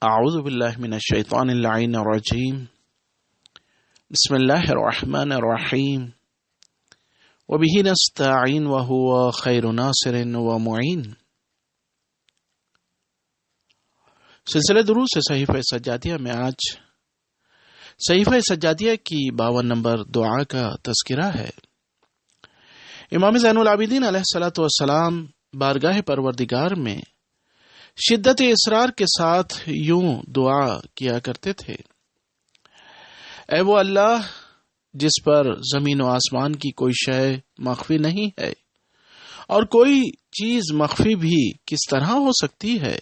اعوذ باللہ من الشیطان اللعین الرجیم بسم اللہ الرحمن الرحیم وبہ نستعین وہو خیر ناصر ومعین۔ سلسلہ دروس صحیفہ سجادیہ میں آج صحیفہ سجادیہ کی 52 نمبر دعا کا تذکرہ ہے۔ امام زین العابدین علیہ الصلوۃ والسلام بارگاہ پروردگار میں شدت اصرار کے ساتھ یوں دعا کیا کرتے تھے: اے وہ اللہ جس پر زمین و آسمان کی کوئی شے مخفی نہیں ہے، اور کوئی چیز مخفی بھی کس طرح ہو سکتی ہے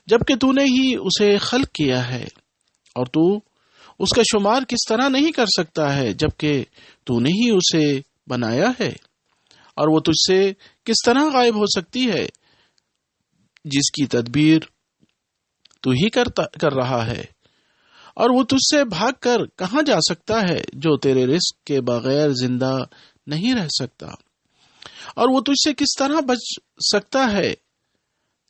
جبکہ تو نے ہی اسے خلق کیا ہے، اور تو اس کا شمار کس طرح نہیں کر سکتا ہے جبکہ تو نے ہی اسے بنایا ہے، اور وہ تجھ سے کس طرح غائب ہو سکتی ہے جس کی تدبیر تو ہی کر رہا ہے، اور وہ تجھ سے بھاگ کر کہاں جا سکتا ہے جو تیرے رزق کے بغیر زندہ نہیں رہ سکتا، اور وہ تجھ سے کس طرح بچ سکتا ہے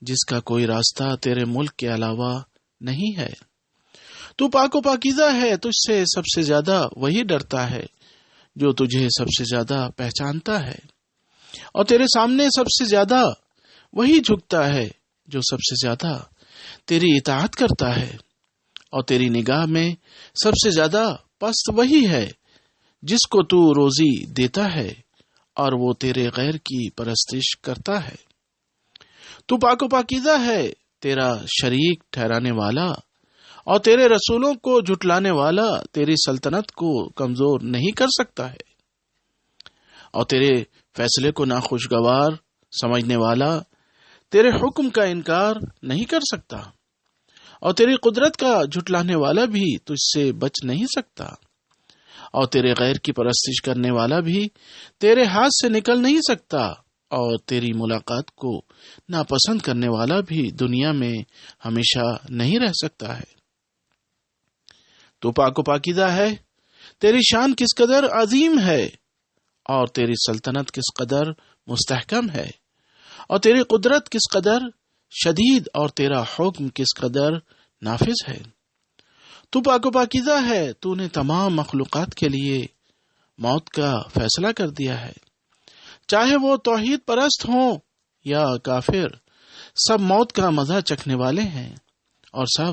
جس کا کوئی راستہ تیرے ملک کے علاوہ نہیں ہے۔ تو پاک و پاکیزہ ہے، تجھ سے سب سے زیادہ وہی ڈرتا ہے جو تجھے سب سے زیادہ پہچانتا ہے، اور تیرے سامنے سب سے زیادہ وہی جھکتا ہے جو سب سے زیادہ تیری اطاعت کرتا ہے، اور تیری نگاہ میں سب سے زیادہ پست وہی ہے جس کو تو روزی دیتا ہے، اور وہ تیرے غیر کی پرستش کرتا ہے۔ تو پاک و پاکیزہ ہے، تیرا شریک ٹھہرانے والا اور تیرے رسولوں کو جھٹلانے والا تیری سلطنت کو کمزور نہیں کر سکتا ہے، اور تیرے فیصلے کو ناخوشگوار سمجھنے والا تیرے حکم کا انکار نہیں کر سکتا، اور تیری قدرت کا جھٹلانے والا بھی تجھ سے بچ نہیں سکتا، اور تیرے غیر کی پرستش کرنے والا بھی تیرے ہاتھ سے نکل نہیں سکتا، اور تیری ملاقات کو ناپسند کرنے والا بھی دنیا میں ہمیشہ نہیں رہ سکتا ہے۔ تو پاک و پاکیزہ ہے، تیری شان کس قدر عظیم ہے، اور تیری سلطنت کس قدر مستحکم ہے، اور تیری قدرت کس قدر شدید، اور تیرا حکم کس قدر نافذ ہے۔ تو پاک و پاکیزہ ہے، تو نے تمام مخلوقات کے لیے موت کا فیصلہ کر دیا ہے، چاہے وہ توحید پرست ہوں یا کافر، سب موت کا مزہ چکھنے والے ہیں، اور سب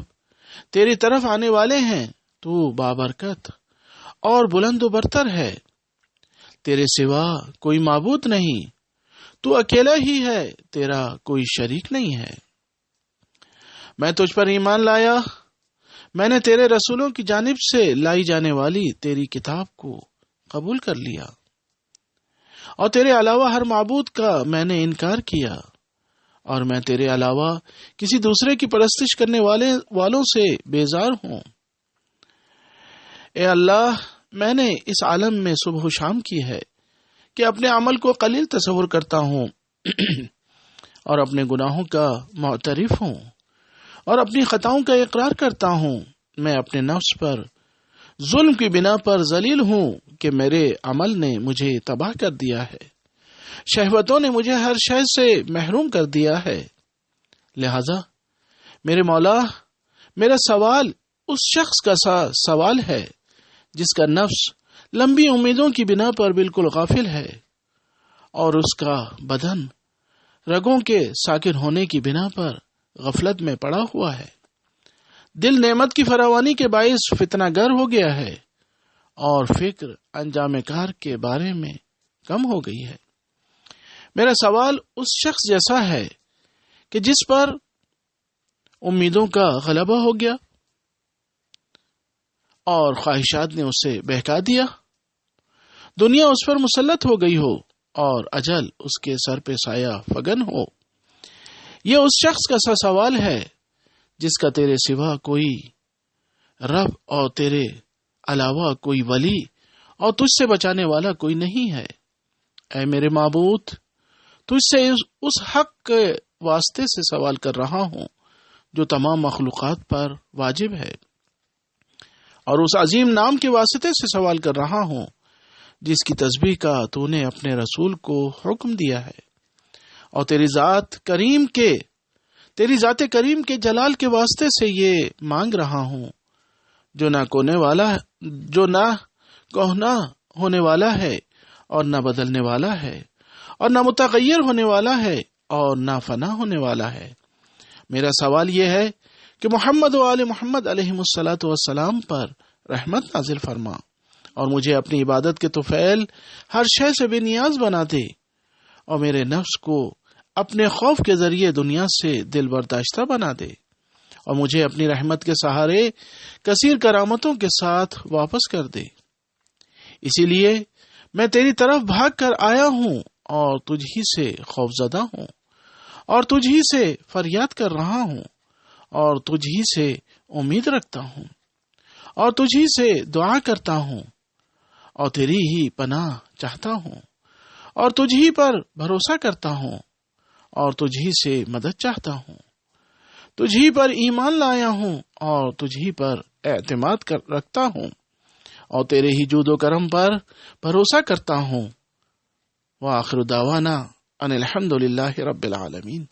تیری طرف آنے والے ہیں۔ تو بابرکت اور بلند و برتر ہے، تیرے سوا کوئی معبود نہیں، تو اکیلا ہی ہے، تیرا کوئی شریک نہیں ہے۔ میں تجھ پر ایمان لایا، میں نے تیرے رسولوں کی جانب سے لائی جانے والی تیری کتاب کو قبول کر لیا، اور تیرے علاوہ ہر معبود کا میں نے انکار کیا، اور میں تیرے علاوہ کسی دوسرے کی پرستش کرنے والوں سے بیزار ہوں۔ اے اللہ، میں نے اس عالم میں صبح و شام کی ہے کہ اپنے عمل کو قلیل تصور کرتا ہوں اور اپنے گناہوں کا معترف ہوں، اور اپنی خطاؤں کا اقرار کرتا ہوں۔ میں اپنے نفس پر ظلم کی بنا پر ذلیل ہوں کہ میرے عمل نے مجھے تباہ کر دیا ہے، شہوتوں نے مجھے ہر شے سے محروم کر دیا ہے۔ لہذا میرے مولا، میرا سوال اس شخص کا سوال ہے جس کا نفس لمبی امیدوں کی بنا پر بالکل غافل ہے، اور اس کا بدن رگوں کے ساکن ہونے کی بنا پر غفلت میں پڑا ہوا ہے۔ دل نعمت کی فراوانی کے باعث فتنہ گر ہو گیا ہے، اور فکر انجام کار کے بارے میں کم ہو گئی ہے۔ میرا سوال اس شخص جیسا ہے کہ جس پر امیدوں کا غلبہ ہو گیا اور خواہشات نے اسے بہکا دیا، دنیا اس پر مسلط ہو گئی ہو اور اجل اس کے سر پہ سایہ فگن ہو۔ یہ اس شخص کا سا سوال ہے جس کا تیرے سوا کوئی رب اور تیرے علاوہ کوئی ولی اور تجھ سے بچانے والا کوئی نہیں ہے۔ اے میرے معبود، تجھ سے اس حق کے واسطے سے سوال کر رہا ہوں جو تمام مخلوقات پر واجب ہے، اور اس عظیم نام کے واسطے سے سوال کر رہا ہوں جس کی تسبیح کا تو نے اپنے رسول کو حکم دیا ہے، اور تیری ذات کریم کے تیری ذات کریم کے جلال کے واسطے سے یہ مانگ رہا ہوں جو نہ کونا ہونے والا ہے اور نہ بدلنے والا ہے اور نہ متغیر ہونے والا ہے اور نہ فنا ہونے والا ہے۔ میرا سوال یہ ہے کہ محمد و آل محمد علیہ الصلاۃ والسلام پر رحمت نازل فرما اور مجھے اپنی عبادت کے طفیل ہر شے سے بے نیاز بنا دے، اور میرے نفس کو اپنے خوف کے ذریعے دنیا سے دل برداشتہ بنا دے، اور مجھے اپنی رحمت کے سہارے کثیر کرامتوں کے ساتھ واپس کر دے۔ اسی لیے میں تیری طرف بھاگ کر آیا ہوں اور تجھ ہی سے خوف زدہ ہوں، اور تجھ ہی سے فریاد کر رہا ہوں، اور تجھ ہی سے امید رکھتا ہوں، اور تجھ ہی سے دعا کرتا ہوں، اور تیری ہی پناہ چاہتا ہوں، اور تجھ ہی پر بھروسہ کرتا ہوں، اور تجھ ہی سے مدد چاہتا ہوں، تجھ ہی پر ایمان لایا ہوں اور تجھ ہی پر اعتماد رکھتا ہوں، اور تیرے ہی جود و کرم پر بھروسہ کرتا ہوں۔ وآخر دعوانا ان الحمد للہ رب العالمین۔